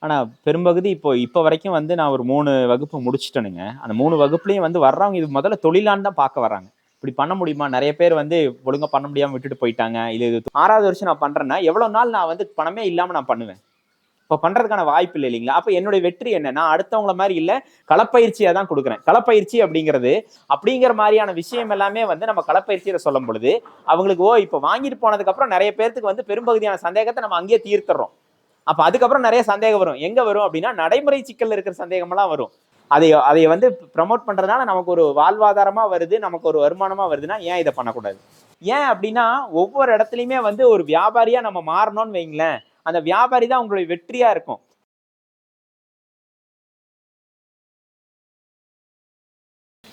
ஆனா பெரும்பகுதி இப்போ வரைக்கும் வந்து நான் ஒரு 3 வகுப்பு முடிச்சுட்டேனுங்க. அந்த 3 வகுப்புலயும் வந்து வர்றவங்க இது முதல்ல தொழிலான்னு தான் பார்க்க வர்றாங்க. இப்படி பண்ண முடியுமா? நெறைய பேர் வந்து ஒழுங்கா பண்ண முடியாம விட்டுட்டு போயிட்டாங்க. இது 6வது வருஷம் நான் பண்றேன்னா, எவ்வளவு நாள் நான் வந்து பணமே இல்லாம நான் பண்ணுவேன்? இப்ப பண்றதுக்கான வாய்ப்பு இல்ல இல்லைங்களா? அப்ப என்னுடைய வெற்றி என்ன? நான் அடுத்தவங்கள மாரி இல்ல, களப்பயிற்சியா தான் குடுக்குறேன். களப்பயிற்சி அப்படிங்கிறது, அப்படிங்கிற மாரியான விஷயம் எல்லாமே வந்து நம்ம களப்பயிற்சியில சொல்லும் பொழுது, அவங்களுக்கு இப்ப வாங்கிட்டு போனதுக்கு அப்புறம் நெறைய பேத்துக்கு வந்து பெரும்பகுதியான சந்தேகத்த நம்ம அங்கேயே தீர்த்துர்றோம். அப்ப அதுக்கப்புறம் நிறைய சந்தேகம் வரும். எங்க வரும் அப்படின்னா, நடைமுறை சிக்கல்ல இருக்கிற சந்தேகமெல்லாம் வரும். அதை வந்து ப்ரமோட் பண்றதுனால நமக்கு ஒரு வாழ்வாதாரமா வருது, நமக்கு ஒரு வருமானமா வருதுன்னா, ஏன் இத பண்ணக்கூடாது? ஏன் அப்படின்னா, ஒவ்வொரு இடத்துலயுமே வந்து ஒரு வியாபாரியா நம்ம மாறணும்னு வைங்களேன், அந்த வியாபாரி தான் உங்களுடைய வெற்றியா இருக்கும்.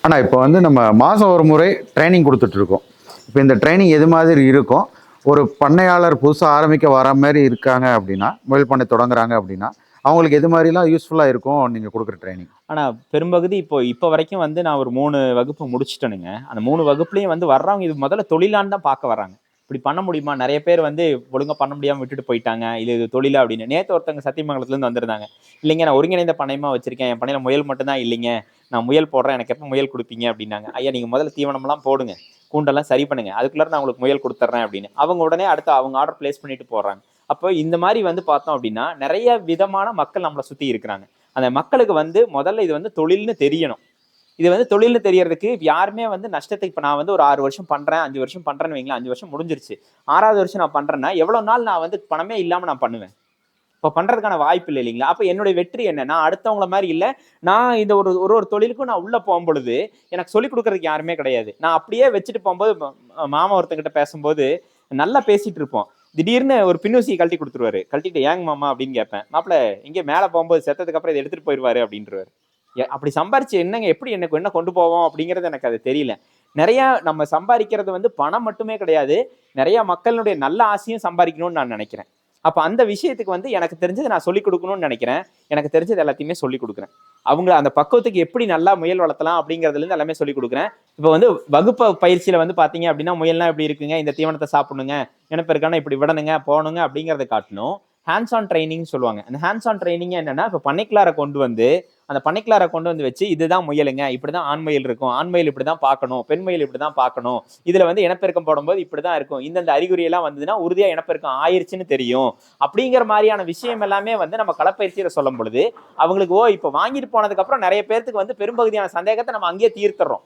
ஆனா இப்போ வந்து நம்ம மாதம் ஒரு முறை ட்ரைனிங் கொடுத்துட்ருக்கோம். இப்போ இந்த ட்ரைனிங் எது மாதிரி இருக்கும்? ஒரு பண்ணையாளர் புதுசாக ஆரம்பிக்க வர மாதிரி இருக்காங்க அப்படின்னா, முயல் பண்ணை தொடங்குறாங்க அப்படின்னா, அவங்களுக்கு எது மாதிரிலாம் யூஸ்ஃபுல்லாக இருக்கும் நீங்கள் கொடுக்குற ட்ரைனிங்? ஆனா பெரும்பகுதி இப்போ வரைக்கும் வந்து நான் ஒரு 3 வகுப்பு முடிச்சுட்டேனுங்க. அந்த 3 வகுப்புலயும் வந்து வர்றவங்க இது முதல்ல தொழிலான்னு தான் பார்க்க வர்றாங்க. இப்படி பண்ண முடியுமா? நெறைய பேர் வந்து ஒழுங்கா பண்ண முடியாம விட்டுட்டு போயிட்டாங்க. இது தொழிலா அப்படின்னு. நேத்து ஒருத்தவங்க சத்தியமங்கலத்துலேருந்து வந்திருந்தாங்க. இல்லைங்க நான் ஒருங்கிணைந்த பண்ணையமா வச்சிருக்கேன். என் பண்ணையில முயல் மட்டும் தான் இல்லைங்க. நான் முயல் போடுறேன். எனக்கு எப்ப முயல் குடுப்பீங்க அப்படின்னாங்க. ஐயா நீங்க முதல்ல தீவனம்லாம் போடுங்க. கூண்டெல்லாம் சரி பண்ணுங்க. அதுக்குள்ளார நான் உங்களுக்கு முயல் குடுத்துர்றேன் அப்படின்னு. அவங்க உடனே அடுத்து அவங்க ஆர்டர் பிளேஸ் பண்ணிட்டு போடுறாங்க. அப்போ இந்த மாரி வந்து பார்த்தோம் அப்படின்னா, நெறைய விதமான மக்கள் நம்மள சுத்தி இருக்கிறாங்க. அந்த மக்களுக்கு வந்து முதல்ல இது வந்து தொழில்னு தெரியணும். இது வந்து தொழில்னு தெரியறதுக்கு யாருமே வந்து நஷ்டத்தை இப்ப நான் வந்து ஒரு 6 வருஷம் பண்றேன், 5 வருஷம் பண்றேன்னு வைங்களேன். 5 வருஷம் முடிஞ்சிருச்சு. 6வது வருஷம் நான் பண்றேன்னா, எவ்வளவு நாள் நான் வந்து பணமே இல்லாம நான் பண்ணுவேன்? இப்ப பண்றதுக்கான வாய்ப்பு இல்ல இல்லைங்களா? அப்ப என்னுடைய வெற்றி என்ன? நான் அடுத்தவங்கள மாரி இல்ல. நான் இந்த ஒரு ஒரு ஒரு தொழிலுக்கும் நான் உள்ள போம்பொழுது, எனக்கு சொல்லிக் குடுக்குறதுக்கு யாருமே கிடையாது. நான் அப்படியே வச்சுட்டு போம்போது மாமா ஒருத்தங்கிட்ட பேசும்போது, நல்லா பேசிட்டு இருப்போம். திடீர்னு ஒரு பின்னூசிய கழட்டி குடுத்துருவாரு. கழட்டிட்டு "ஏங்க மாமா?" அப்படின்னு கேட்பேன். "மாப்ள எங்க மேல போம்போது செத்ததுக்கு அப்புறம் இத எடுத்துட்டு போயிருவாரு" அப்படின்ருவாரு. அப்படி சம்பாரிச்சு என்னங்க எப்படி எனக்கு என்ன கொண்டு போவோம் அப்படிங்கிறது எனக்கு அது தெரியல. நெறைய நம்ம சம்பாரிக்கிறது வந்து பணம் மட்டுமே கிடையாது. நெறைய மக்களுடைய நல்ல ஆசையும் சம்பாரிக்கணும்னு நான் நெனைக்கிறேன். அப்ப அந்த விஷயத்துக்கு வந்து எனக்கு தெரிஞ்சது நான் சொல்லிக் குடுக்கணும்னு நெனைக்கிறேன். எனக்கு தெரிஞ்சது எல்லாத்தையுமே சொல்லிக் குடுக்குறேன். அவங்கள அந்த பக்குவத்துக்கு எப்படி நல்லா முயல் வளர்த்தலாம் அப்படிங்கிறதுல இருந்து எல்லாமே சொல்லிக் குடுக்குறேன். இப்ப வந்து வகுப்பு பயிற்சியில வந்து பார்த்தீங்க அப்படின்னா, முயல்னா இப்படி இருக்குங்க, இந்த தீவனத்த சாப்பிடணுங்க, இனப்பெருக்கம்னா இப்படி விடணுங்க, போகணுங்க அப்படிங்கிறத காட்டிலும், ஹேண்ட்ஸ் ஆன் ட்ரெய்னிங்ன்னு சொல்லுவாங்க. அந்த ஹேண்ட்ஸ் ஆன் ட்ரெய்னிங் என்னன்னா, இப்ப பண்ணைக்குள்ளார கொண்டு வந்து அந்த பண்ணைக்குள்ளார கொண்டு வந்து வச்சு இதுதான் முயலுங்க, இப்படிதான் ஆண் மயில் இருக்கும், ஆண் மயில் இப்படிதான் பார்க்கணும், பெண் மயில் இப்படிதான் பார்க்கணும், இதுல வந்து இனப்பெருக்கம் போடும்போது இப்படிதான் இருக்கும், இந்தந்த அறிகுறி எல்லாம் வந்ததுன்னா உறுதியா இனப்பெருக்கம் ஆயிருச்சுன்னு தெரியும் அப்படிங்கிற மாதிரியான விஷயம் எல்லாமே வந்து நம்ம களப்பயிற்சியில சொல்லும் பொழுது அவங்களுக்கு இப்ப வாங்கிட்டு போனதுக்கு அப்புறம் நிறைய பேருக்கு வந்து பெரும்பகுதியான சந்தேகத்தை நம்ம அங்கேயே தீர்த்துறோம்.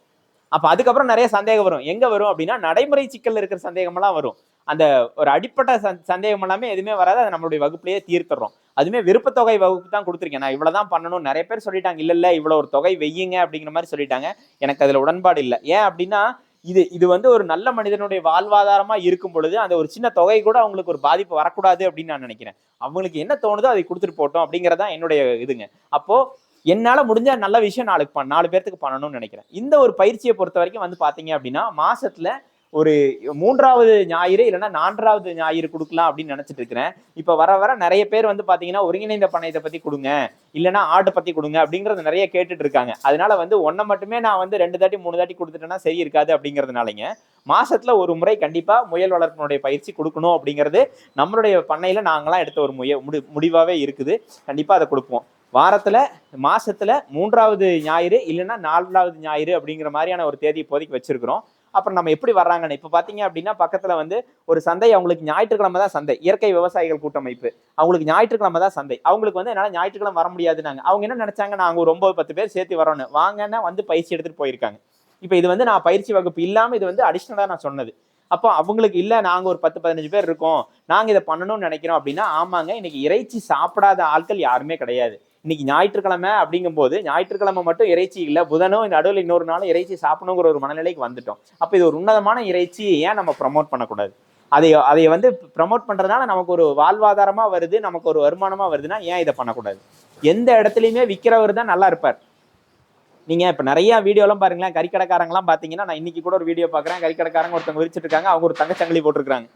அப்ப அதுக்கப்புறம் நிறைய சந்தேகம் வரும். எங்க வரும் அப்படின்னா, நடைமுறை சிக்கல்ல இருக்கிற சந்தேகம் எல்லாம் வரும். அந்த ஒரு அடிப்பட்ட சந்தேகம் எல்லாமே எதுவுமே வராது. அதை நம்மளுடைய வகுப்புலயே தீர்த்துறோம். அதுமே விருப்பத்தொகை வகுப்பு தான் கொடுத்துருக்கேன். நான் இவ்வளவுதான் பண்ணணும். நிறைய பேர் சொல்லிட்டாங்க. இல்ல இல்ல இவ்வளவு ஒரு தொகை வையுங்க அப்படிங்கிற மாதிரி சொல்லிட்டாங்க. எனக்கு அதுல உடன்பாடு இல்ல. ஏன் அப்படின்னா, இது இது வந்து ஒரு நல்ல மனிதனுடைய வாழ்வாதாரமா இருக்கும் பொழுது அந்த ஒரு சின்ன தொகை கூட அவங்களுக்கு ஒரு பாதிப்பு வரக்கூடாது அப்படின்னு நான் நினைக்கிறேன். அவங்களுக்கு என்ன தோணுதோ அதை கொடுத்துட்டு போட்டோம் அப்படிங்கறதான் என்னுடைய இதுங்க. அப்போ என்னால முடிஞ்ச நல்ல விஷயம் 4 பேருக்கு பண்ணணும்னு நினைக்கிறேன். இந்த ஒரு பயிற்சியை பொறுத்த வரைக்கும் வந்து பாத்தீங்க அப்படின்னா, மாசத்துல ஒரு 3வது ஞாயிறு இல்லைன்னா 4வது ஞாயிறு கொடுக்கலாம் அப்படின்னு நினைச்சிட்டு இருக்கிறேன். இப்ப வர வர நிறைய பேர் வந்து பாத்தீங்கன்னா, ஒருங்கிணைந்த பண்ணையத்தை பத்தி கொடுங்க, இல்லைன்னா ஆடு பத்தி கொடுங்க அப்படிங்கறது நிறைய கேட்டுட்டு இருக்காங்க. அதனால வந்து ஒன்ன மட்டுமே நான் வந்து 2 தாட்டி 3 தாட்டி கொடுத்துட்டேன்னா சரி இருக்காது அப்படிங்கறதுனாலங்க, மாசத்துல ஒரு முறை கண்டிப்பா முயல் வளர்ப்பினுடைய பயிற்சி கொடுக்கணும் அப்படிங்கிறது நம்மளுடைய பண்ணையில நாங்களாம் எடுத்த ஒரு முடிவாவே இருக்குது. கண்டிப்பா அதை கொடுப்போம். வாரத்துல மாசத்துல 3வது ஞாயிறு இல்லைன்னா 4வது ஞாயிறு அப்படிங்கிற மாதிரியான ஒரு தேதி இப்போதைக்கு வச்சிருக்கிறோம். அப்புறம் நம்ம எப்படி வர்றாங்கன்னு இப்ப பாத்தீங்க அப்படின்னா, பக்கத்துல வந்து ஒரு சந்தை, அவங்களுக்கு ஞாயிற்றுக்கிழமை தான் சந்தை. இயற்கை விவசாயிகள் கூட்டமைப்பு, அவங்களுக்கு ஞாயிற்றுக்கிழமை தான் சந்தை. அவங்களுக்கு வந்து என்னால ஞாயிற்றுக்கிழமை வர முடியாதுன்னாங்க. அவங்க என்ன நினைச்சாங்க, நாங்க ஒரு 9 10 பேர் சேர்த்து வரோன்னு வாங்கன்னா வந்து பயிற்சி எடுத்துட்டு போயிருக்காங்க. இப்ப இது வந்து நான் பயிற்சி வகுப்பு இல்லாம இது வந்து அடிஷனலா நான் சொன்னது. அப்போ அவங்களுக்கு இல்ல நாங்க ஒரு 10 15 பேர் இருக்கோம், நாங்க இதை பண்ணணும்னு நினைக்கிறோம் அப்படின்னா, ஆமாங்க, இன்னைக்கு இறைச்சி சாப்பிடாத ஆட்கள் யாருமே கிடையாது. இன்னைக்கு ஞாயிற்றுக்கிழமை அப்படிங்கும்போது ஞாயிற்றுக்கிழமை மட்டும் இறைச்சி இல்ல, புதனும் நடுவில் இன்னொரு நாளும் இறைச்சி சாப்பிடணுங்கிற ஒரு மனநிலைக்கு வந்துட்டோம். அப்ப இது ஒரு உன்னதமான இறைச்சி, ஏன் நம்ம ப்ரமோட் பண்ணக்கூடாது? அதை அதை வந்து ப்ரமோட் பண்றதுனால நமக்கு ஒரு வாழ்வாதாரமா வருது, நமக்கு ஒரு வருமானமா வருதுன்னா ஏன் இதை பண்ணக்கூடாது? எந்த இடத்துலயுமே விற்கிறவர் தான் நல்லா இருப்பார். நீங்க இப்ப நிறைய வீடியோ எல்லாம் பாருங்களேன், கறிக்கடைக்காரங்க எல்லாம் பாத்தீங்கன்னா, நான் இன்னைக்கு கூட ஒரு வீடியோ பாக்குறேன், கறிக்கடைக்காரங்க ஒருத்தவங்க விரிச்சிட்டு இருக்காங்க, அவங்க ஒரு தங்கச்சங்கிலி போட்டிருக்காங்க.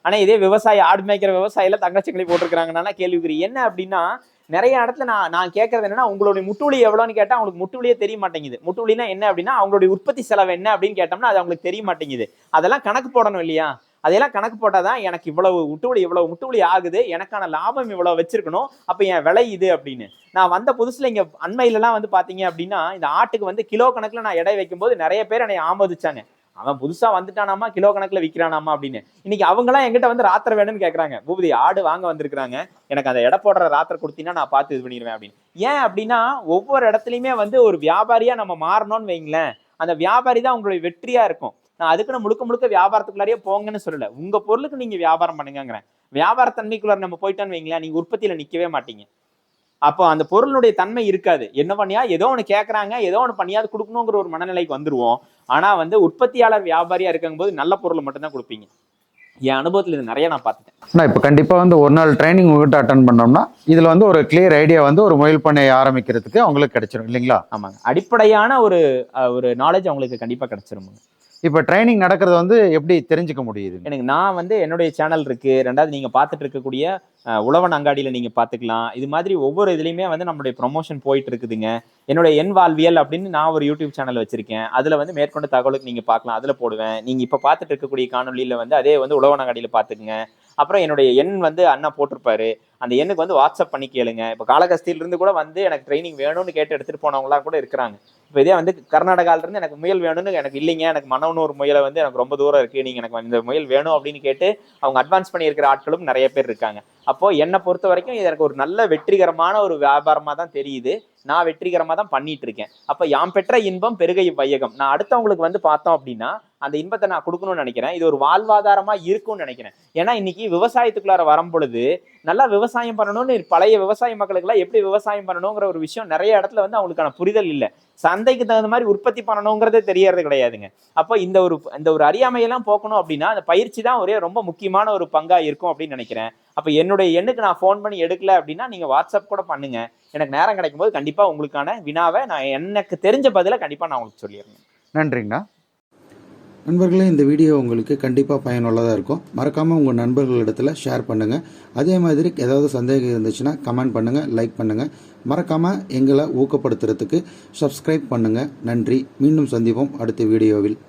ஆனா இதே விவசாயி, ஆடு மேய்க்கிற விவசாயில தங்கச்சங்கிலி போட்டிருக்காங்கன்னா கேள்விக்குறி. என்ன அப்படின்னா, நிறைய இடத்துல நான் நான் கேட்கறது என்னன்னா, உங்களுடைய முட்டுவலி எவ்வளவுன்னு கேட்டா அவங்களுக்கு முட்டுவலியே தெரிய மாட்டேங்குது. முட்டுவலினா என்ன அப்படின்னா, அவங்களுடைய உற்பத்தி செலவு என்ன அப்படின்னு கேட்டோம்னா அது அவங்களுக்கு தெரிய மாட்டேங்குது. அதெல்லாம் கணக்கு போடணும் இல்லையா? அதையெல்லாம் கணக்கு போட்டாதான் எனக்கு இவ்வளவு முட்டுவலி ஆகுது, எனக்கான லாபம் இவ்வளவு வச்சிருக்கணும், அப்ப என் விலை இது அப்படின்னு. நான் வந்த புதுசுல இங்க அண்மையில எல்லாம் வந்து பாத்தீங்க அப்படின்னா இந்த ஆட்டுக்கு வந்து கிலோ கணக்குல நான் எடை வைக்கும் போது நிறைய பேர் என்னை ஆமோதிச்சாங்க. அவன் புதுசா வந்துட்டானாமா, கிலோ கணக்குல விக்கிறானாமா அப்படின்னு. இன்னைக்கு அவங்க எல்லாம் என்கிட்ட வந்து ராத்திரை வேணும்னு கேக்குறாங்க. பூபதி ஆடு வாங்க வந்திருக்காங்க, எனக்கு அந்த எடை போடுற ராத்திரை கொடுத்தீங்கன்னா நான் பார்த்து இது பண்ணிடுவேன் அப்படின்னு. ஏன் அப்படின்னா ஒவ்வொரு இடத்துலயுமே வந்து ஒரு வியாபாரியா நம்ம மாறணும்னு வைங்களேன், அந்த வியாபாரி தான் உங்களுடைய வெற்றியா இருக்கும். நான் அதுக்குன்னு முழுக்க வியாபாரத்துக்குள்ளாரியே போங்கன்னு சொல்லல. உங்க பொருளுக்கு நீங்க வியாபாரம் பண்ணுங்கிறேன். வியாபார தன்மைக்குள்ளார நம்ம போயிட்டோன்னு வைங்களேன், நீங்க உற்பத்தியில நிக்கவே மாட்டீங்க. அப்போ அந்த பொருளுடைய தன்மை இருக்காது. என்ன பண்ணியா ஏதோ ஒண்ணு கேட்கறாங்க, ஏதோ ஒண்ணு பண்ணியாவது கொடுக்கணுங்கிற ஒரு மனநிலைக்கு வந்துருவோம். ஆனா வந்து உற்பத்தியாளர் வியாபாரியா இருக்கும்போது நல்ல பொருள் மட்டும் தான் கொடுப்பீங்க. என் அனுபவத்துல இது நிறைய நான் பார்த்துட்டேன். ஆனால் இப்போ கண்டிப்பாக வந்து ஒரு நாள் ட்ரைனிங் உங்ககிட்ட அட்டன் பண்ணோம்னா இதில் வந்து ஒரு கிளியர் ஐடியா வந்து ஒரு முயல் பண்ணை ஆரம்பிக்கிறதுக்கு அவங்களுக்கு கிடைச்சிடும் இல்லைங்களா? ஆமாங்க. அடிப்படையான ஒரு நாலேஜ் அவங்களுக்கு கண்டிப்பா கிடைச்சிரும். இப்போ ட்ரைனிங் நடக்கிறது வந்து எப்படி தெரிஞ்சுக்க முடியுது? எனக்கு நான் வந்து என்னுடைய சேனல் இருக்கு. 2வது நீங்க பார்த்துட்டு இருக்கக்கூடிய உழவன் அங்காடியில நீங்க பார்த்துக்கலாம். இது மாதிரி ஒவ்வொரு இதுலயுமே வந்து நம்மளுடைய ப்ரொமோஷன் போயிட்டு இருக்குதுங்க. என்னுடைய என் வாழ்வியல் அப்படின்னு நான் ஒரு யூடியூப் சேனல் வச்சிருக்கேன். அதுல வந்து மேற்கொண்டு தகவலுக்கு நீங்க பார்க்கலாம். அதுல போடுவேன். நீங்க இப்ப பார்த்துட்டு இருக்கக்கூடிய காணொலியில வந்து அதே வந்து உழவன் அங்காடியில பார்த்துக்குங்க. அப்புறம் என்னுடைய எண் வந்து அண்ணா போட்டிருப்பாரு. அந்த எண்ணுக்கு வந்து வாட்ஸ்அப் பண்ணி கேளுங்க. இப்போ காளகஸ்தியில இருந்து கூட வந்து எனக்கு ட்ரைனிங் வேணும்னு கேட்டு எடுத்துட்டு போனவங்களாம் கூட இருக்கிறாங்க. இப்போ இதே வந்து கர்நாடகால இருந்து எனக்கு முயல் வேணும்னு எனக்கு இல்லைங்க, எனக்கு மன்னவனூர் முயலை வந்து எனக்கு ரொம்ப தூரம் இருக்கு, நீங்க எனக்கு இந்த முயல் வேணும் அப்படின்னு கேட்டு அவங்க அட்வான்ஸ் பண்ணி இருக்கிற ஆட்களும் நிறைய பேர் இருக்காங்க. அப்போ என்னை பொறுத்த வரைக்கும் இது எனக்கு ஒரு நல்ல வெற்றிகரமான ஒரு வியாபாரமா தான் தெரியுது. நான் வெற்றிகரமா தான் பண்ணிட்டு இருக்கேன். அப்ப யாம் பெற்ற இன்பம் பெருகை வையகம். நான் அடுத்தவங்களுக்கு வந்து பார்த்தோம் அப்படின்னா அந்த இன்பத்தை நான் கொடுக்கணும்னு நினைக்கிறேன். இது ஒரு வாழ்வாதாரமா இருக்கும்னு நினைக்கிறேன். ஏன்னா இன்னைக்கு விவசாயத்துக்குள்ளார வரும் பொழுது நல்லா விவசாயம் பண்ணணும்னு பழைய விவசாய மக்களுக்கு எல்லாம் எப்படி விவசாயம் பண்ணணுங்கிற ஒரு விஷயம் நிறைய இடத்துல வந்து அவங்களுக்கான புரிதல் இல்லை. சந்தைக்கு தகுந்த மாதிரி உற்பத்தி பண்ணணுங்கிறதே தெரியறது கிடையாதுங்க. அப்போ இந்த ஒரு அறியாமையெல்லாம் போக்கணும் அப்படின்னா அந்த பயிற்சி தான் ரொம்ப முக்கியமான ஒரு பங்கா இருக்கும் அப்படின்னு நினைக்கிறேன். அப்ப என்னுடைய எண்ணுக்கு நான் ஃபோன் பண்ணி எடுக்கல அப்படின்னா நீங்க வாட்ஸ்அப் கூட பண்ணுங்க. எனக்கு நேரம் கிடைக்கும் போது கண்டிப்பா உங்களுக்கான வினாவை நான் எனக்கு தெரிஞ்ச பதில கண்டிப்பா நான் உங்களுக்கு சொல்லிடுறேன். நன்றிங்கண்ணா. நண்பர்களே, இந்த வீடியோ உங்களுக்கு கண்டிப்பாக பயனுள்ளதாக இருக்கும். மறக்காமல் உங்கள் நண்பர்களிடத்தில் ஷேர் பண்ணுங்கள். அதே மாதிரி ஏதாவது சந்தேகம் இருந்துச்சுன்னா கமெண்ட் பண்ணுங்கள், லைக் பண்ணுங்கள். மறக்காமல் எங்களை ஊக்கப்படுத்துறதுக்கு சப்ஸ்கிரைப் பண்ணுங்கள். நன்றி. மீண்டும் சந்திப்போம் அடுத்த வீடியோவில்.